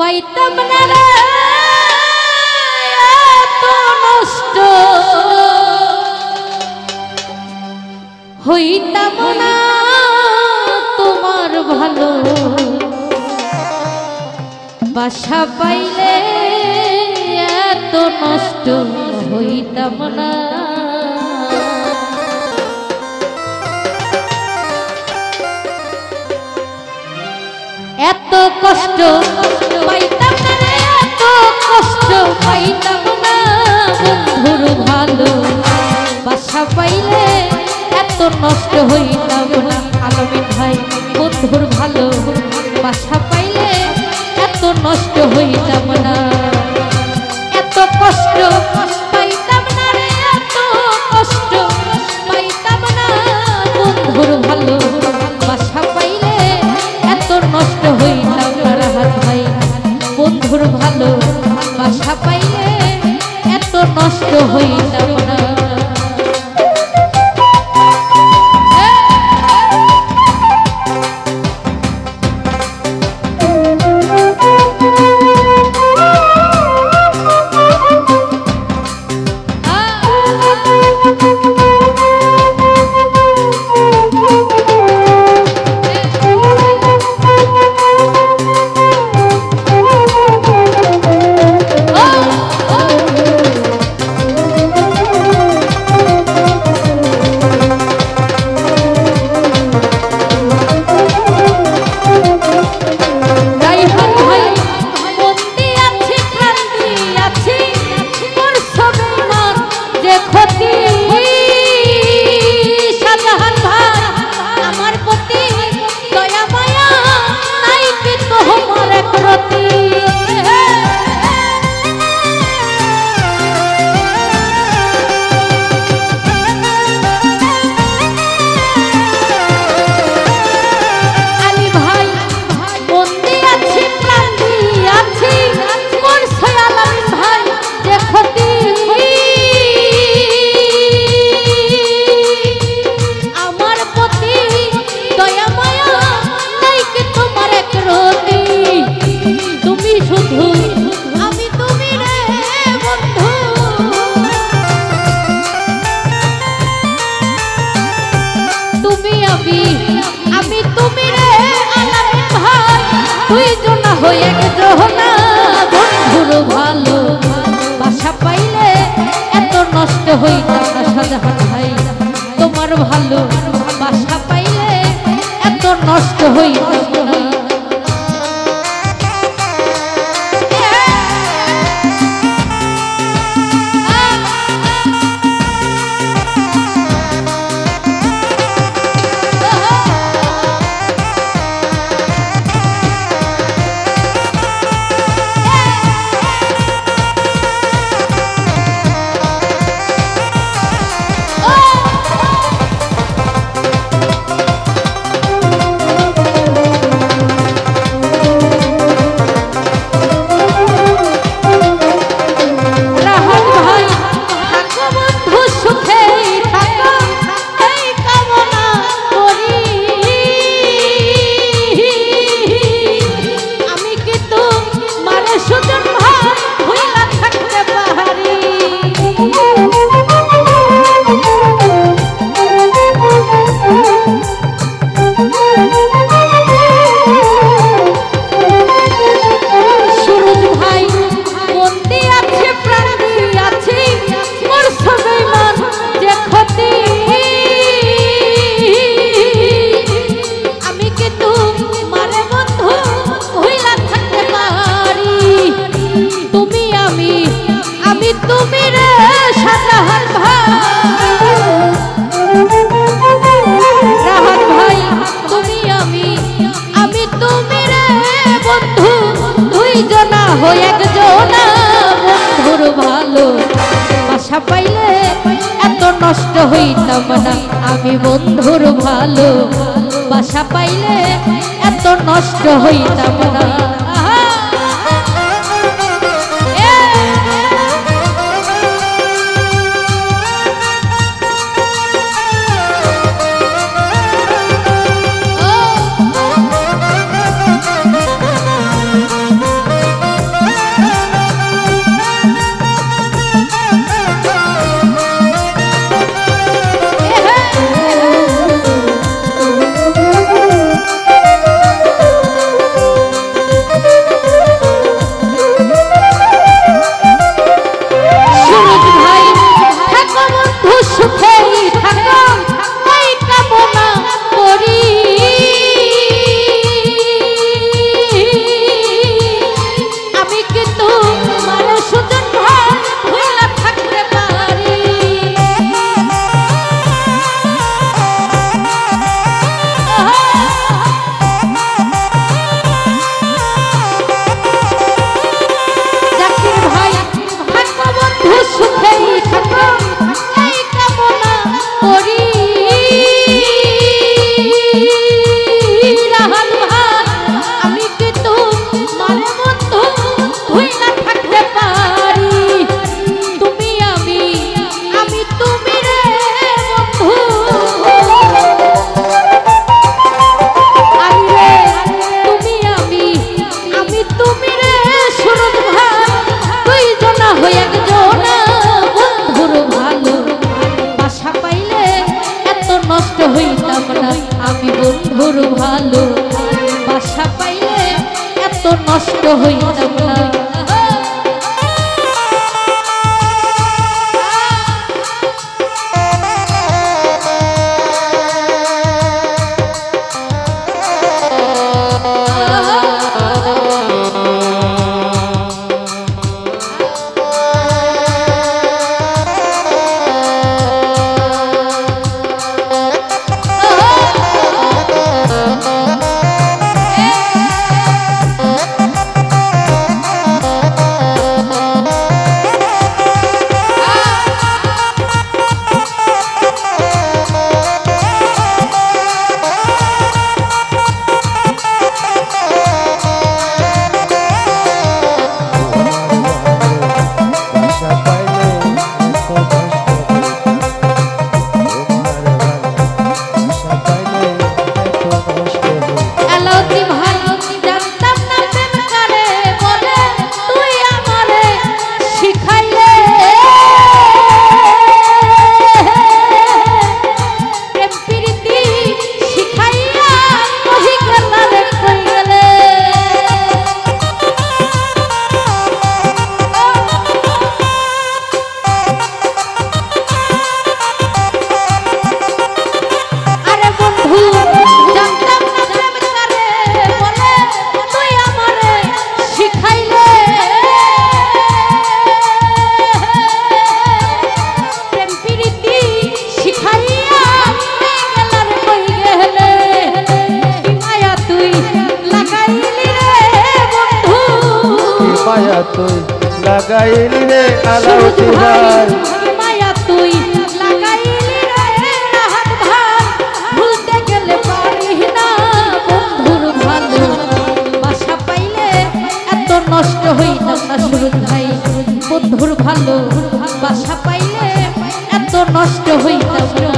পাইতাম না রে এত নষ্ট হইতাম না তোমার ভালো বাসা পাইলে এত নষ্ট হইতাম না এত কষ্ট পাইতাম না রে এত কষ্ট পাইতাম না বন্ধুর ভালো বাসা পাইলে এত নষ্ট হইতাম না আলমিন ভাই বন্ধুর ভালো বাসা পাইলে এত নষ্ট হইতাম না এত কষ্ট পাইতাম না রে এত কষ্ট পাইতাম না বন্ধুর ভালো বাসা পাইলে এত নষ্ট হইতাম না রাহাত ভাই বন্ধুর ভালো বাসা পাইলে এত নষ্ট হইতাম না হইতাম না শাহজাহান ভাই তোমার ভালো বাসা পাইলে এত নষ্ট হইতাম না পাইলে এত নষ্ট হইতাম না আমি বন্ধুর ভালো বাসা পাইলে এত নষ্ট হইতাম না নষ্ট হইতাম না। মায়া তুই লাগাইলি রে আলাউদ্দি ভাই, মায়া তুই লাগাইলি রে রাহাত ভাই, ভুলতে গেলে পারি না বন্ধুর ভালো বাসা পাইলে এত নষ্ট হইতাম না সুরজ ভাই, বন্ধুর ভালো বাসা পাইলে এত নষ্ট হইতাম না।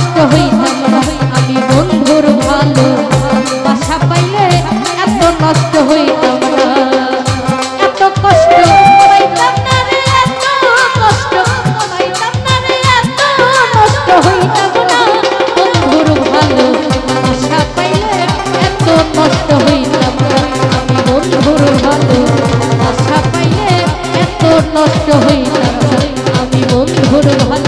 নষ্ট হইতাম না আমি বন্ধুর ভালো বাসা পাইলে এত নষ্ট হইতাম না এত কষ্ট পাইতাম না রে এত কষ্ট পাইতাম না রে এত নষ্ট হইতাম না বন্ধুর ভালো বাসা পাইলে এত নষ্ট হইতাম না আমি বন্ধুর ভালো বাসা পাইলে এত নষ্ট হইতাম না আমি বন্ধুর ভালো